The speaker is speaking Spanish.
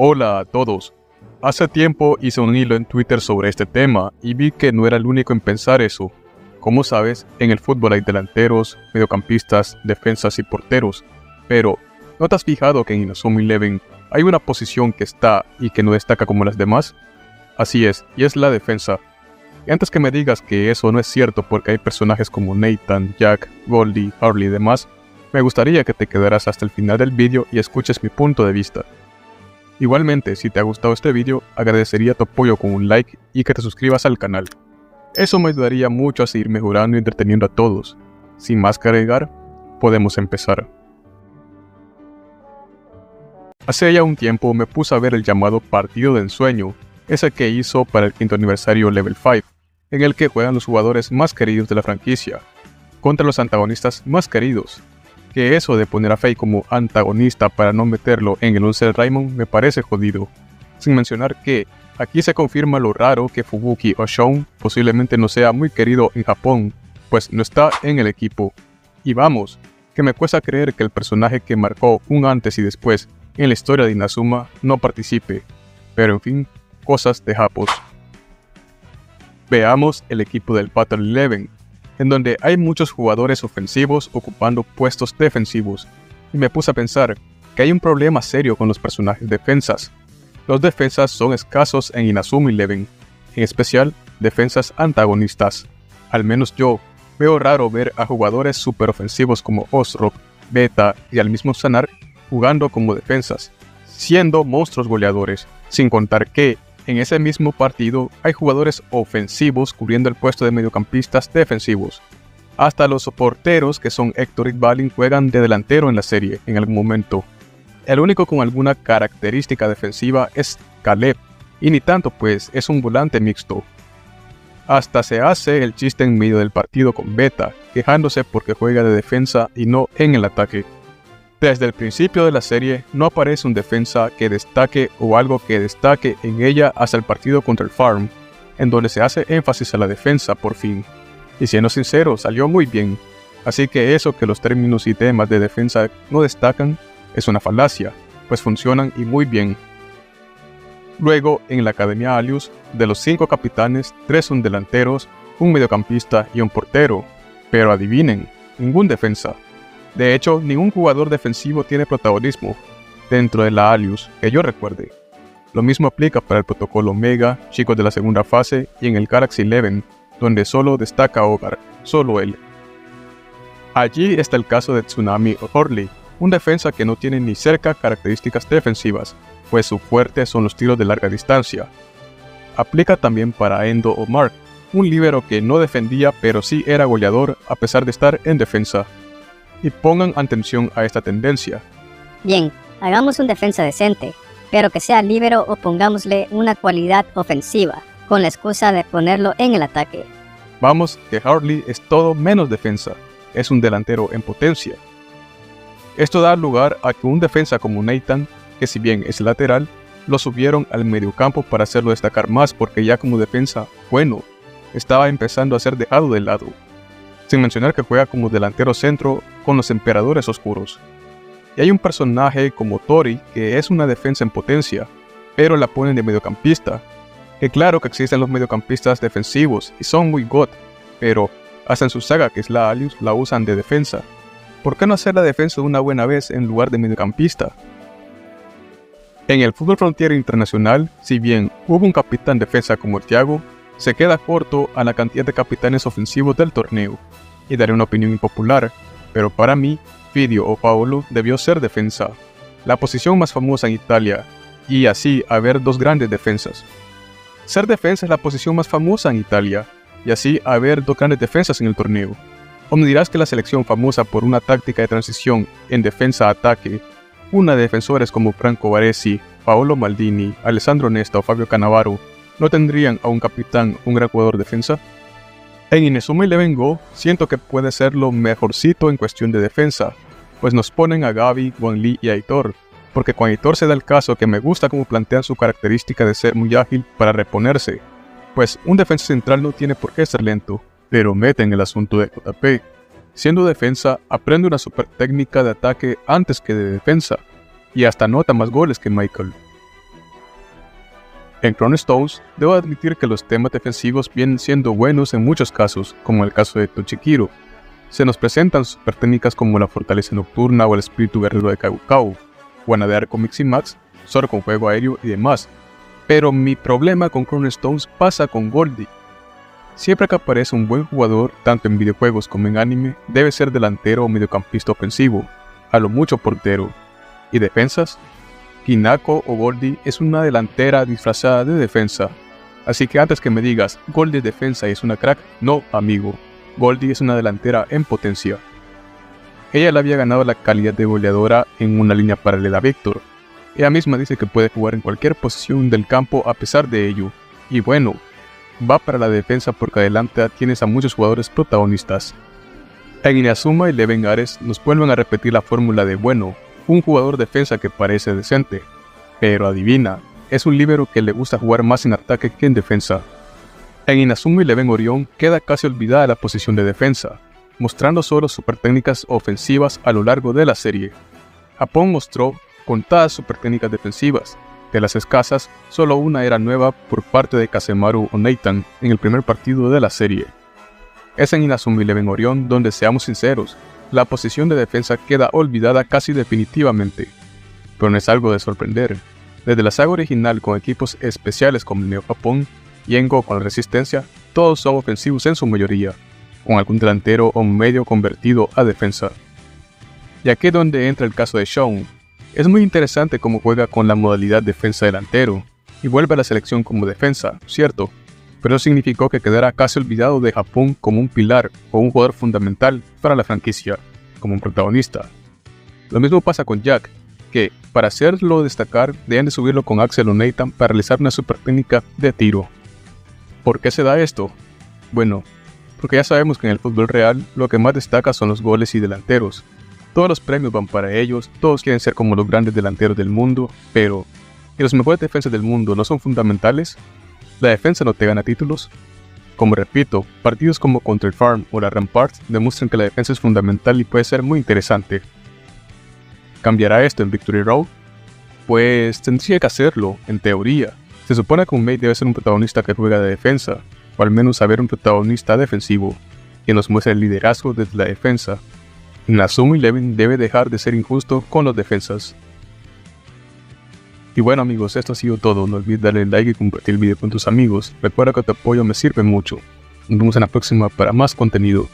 Hola a todos. Hace tiempo hice un hilo en Twitter sobre este tema y vi que no era el único en pensar eso. Como sabes, en el fútbol hay delanteros, mediocampistas, defensas y porteros. Pero, ¿no te has fijado que en Inazuma Eleven hay una posición que está y que no destaca como las demás? Así es, y es la defensa. Y antes que me digas que eso no es cierto porque hay personajes como Nathan, Jack, Goldie, Harley y demás, me gustaría que te quedaras hasta el final del vídeo y escuches mi punto de vista. Igualmente, si te ha gustado este vídeo, agradecería tu apoyo con un like y que te suscribas al canal. Eso me ayudaría mucho a seguir mejorando y entreteniendo a todos. Sin más que agregar, podemos empezar. Hace ya un tiempo me puse a ver el llamado Partido de Ensueño, ese que hizo para el 5º aniversario Level 5, en el que juegan los jugadores más queridos de la franquicia, contra los antagonistas más queridos. Que eso de poner a Faye como antagonista para no meterlo en el 11 de Raimon me parece jodido. Sin mencionar que aquí se confirma lo raro que Fubuki o Shun posiblemente no sea muy querido en Japón, pues no está en el equipo. Y vamos, que me cuesta creer que el personaje que marcó un antes y después en la historia de Inazuma no participe. Pero en fin, cosas de Japos. Veamos el equipo del Battle 11, en donde hay muchos jugadores ofensivos ocupando puestos defensivos, y me puse a pensar que hay un problema serio con los personajes defensas. Los defensas son escasos en Inazuma Eleven, en especial defensas antagonistas. Al menos yo veo raro ver a jugadores super ofensivos como Osrock, Beta y al mismo Sanar jugando como defensas, siendo monstruos goleadores, sin contar que en ese mismo partido hay jugadores ofensivos cubriendo el puesto de mediocampistas defensivos. Hasta los porteros que son Héctor y Balin juegan de delantero en la serie en algún momento. El único con alguna característica defensiva es Caleb, y ni tanto pues es un volante mixto. Hasta se hace el chiste en medio del partido con Beta, quejándose porque juega de defensa y no en el ataque. Desde el principio de la serie no aparece un defensa que destaque o algo que destaque en ella hasta el partido contra el Farm, en donde se hace énfasis a la defensa por fin. Y siendo sincero, salió muy bien, así que eso que los términos y temas de defensa no destacan es una falacia, pues funcionan y muy bien. Luego, en la Academia Alius, de los 5 capitanes, 3 son delanteros, un mediocampista y un portero, pero adivinen, ningún defensa. De hecho, ningún jugador defensivo tiene protagonismo dentro de la Alius, que yo recuerde. Lo mismo aplica para el protocolo Omega, chicos de la segunda fase, y en el Galaxy 11, donde solo destaca Hogar, solo él. Allí está el caso de Tsunami o Harley, un defensa que no tiene ni cerca características defensivas, pues su fuerte son los tiros de larga distancia. Aplica también para Endo o Mark, un líbero que no defendía pero sí era goleador a pesar de estar en defensa. Y pongan atención a esta tendencia. Bien, hagamos un defensa decente, pero que sea líbero o pongámosle una cualidad ofensiva, con la excusa de ponerlo en el ataque. Vamos, que Harley es todo menos defensa, es un delantero en potencia. Esto da lugar a que un defensa como Nathan, que si bien es lateral, lo subieron al mediocampo para hacerlo destacar más porque ya como defensa, bueno, estaba empezando a ser dejado de lado. Sin mencionar que juega como delantero centro con los Emperadores Oscuros. Y hay un personaje como Tori que es una defensa en potencia, pero la ponen de mediocampista. Que claro que existen los mediocampistas defensivos y son muy god, pero hasta en su saga que es la Alius la usan de defensa. ¿Por qué no hacer la defensa de una buena vez en lugar de mediocampista? En el Fútbol Frontier Internacional, si bien hubo un capitán defensa como Thiago, se queda corto a la cantidad de capitanes ofensivos del torneo. Y daré una opinión impopular, pero para mí, Fidio o Paolo debió ser defensa, la posición más famosa en Italia, y así haber 2 grandes defensas. Ser defensa es la posición más famosa en Italia, y así haber 2 grandes defensas en el torneo. O me dirás que la selección famosa por una táctica de transición en defensa-ataque, una de defensores como Franco Baresi, Paolo Maldini, Alessandro Nesta o Fabio Cannavaro, ¿no tendrían a un capitán un gran jugador defensa? En Inazuma Eleven Go siento que puede ser lo mejorcito en cuestión de defensa, pues nos ponen a Gabi, Guangli y Aitor, porque con Aitor se da el caso que me gusta cómo plantean su característica de ser muy ágil para reponerse, pues un defensa central no tiene por qué ser lento, pero meten el asunto de JP. Siendo defensa, aprende una super técnica de ataque antes que de defensa, y hasta anota más goles que Michael. En Chrono Stones, debo admitir que los temas defensivos vienen siendo buenos en muchos casos, como en el caso de Tochikiro. Se nos presentan super técnicas como la Fortaleza Nocturna o el Espíritu Guerrero de Kaukau, Guana de Arco Miximax, Zoro con Fuego Aéreo y demás. Pero mi problema con Chrono Stones pasa con Goldie. Siempre que aparece un buen jugador, tanto en videojuegos como en anime, debe ser delantero o mediocampista ofensivo, a lo mucho portero. ¿Y defensas? Hinako o Goldie es una delantera disfrazada de defensa. Así que antes que me digas, Goldie es defensa y es una crack, no amigo. Goldie es una delantera en potencia. Ella le había ganado la calidad de goleadora en una línea paralela a Víctor. Ella misma dice que puede jugar en cualquier posición del campo a pesar de ello. Y bueno, va para la defensa porque adelante tienes a muchos jugadores protagonistas. En Inazuma y Leven Ares nos vuelven a repetir la fórmula de bueno, un jugador defensa que parece decente. Pero adivina, es un líbero que le gusta jugar más en ataque que en defensa. En Inazuma Eleven Orion queda casi olvidada la posición de defensa, mostrando solo super técnicas ofensivas a lo largo de la serie. Japón mostró contadas super técnicas defensivas. De las escasas, solo una era nueva por parte de Kasemaru o Nathan en el primer partido de la serie. Es en Inazuma Eleven Orion donde, seamos sinceros, la posición de defensa queda olvidada casi definitivamente. Pero no es algo de sorprender. Desde la saga original con equipos especiales como el Neo Japón y Engo con la Resistencia, todos son ofensivos en su mayoría, con algún delantero o medio convertido a defensa. Y aquí es donde entra el caso de Shaun. Es muy interesante cómo juega con la modalidad defensa-delantero, y vuelve a la selección como defensa, cierto, pero eso significó que quedara casi olvidado de Japón como un pilar o un jugador fundamental para la franquicia, como un protagonista. Lo mismo pasa con Jack, que, para hacerlo destacar, deben de subirlo con Axel o Nathan para realizar una super técnica de tiro. ¿Por qué se da esto? Bueno, porque ya sabemos que en el fútbol real lo que más destaca son los goles y delanteros. Todos los premios van para ellos, todos quieren ser como los grandes delanteros del mundo, pero ¿y los mejores defensas del mundo no son fundamentales? ¿La defensa no te gana títulos? Como repito, partidos como contra el Farm o la Rampart demuestran que la defensa es fundamental y puede ser muy interesante. ¿Cambiará esto en Victory Road? Pues tendría que hacerlo, en teoría. Se supone que un mate debe ser un protagonista que juega de defensa, o al menos saber un protagonista defensivo, que nos muestre el liderazgo desde la defensa. Inazuma Eleven debe dejar de ser injusto con los defensas. Y bueno amigos, esto ha sido todo. No olvides darle like y compartir el video con tus amigos. Recuerda que tu apoyo me sirve mucho. Nos vemos en la próxima para más contenido.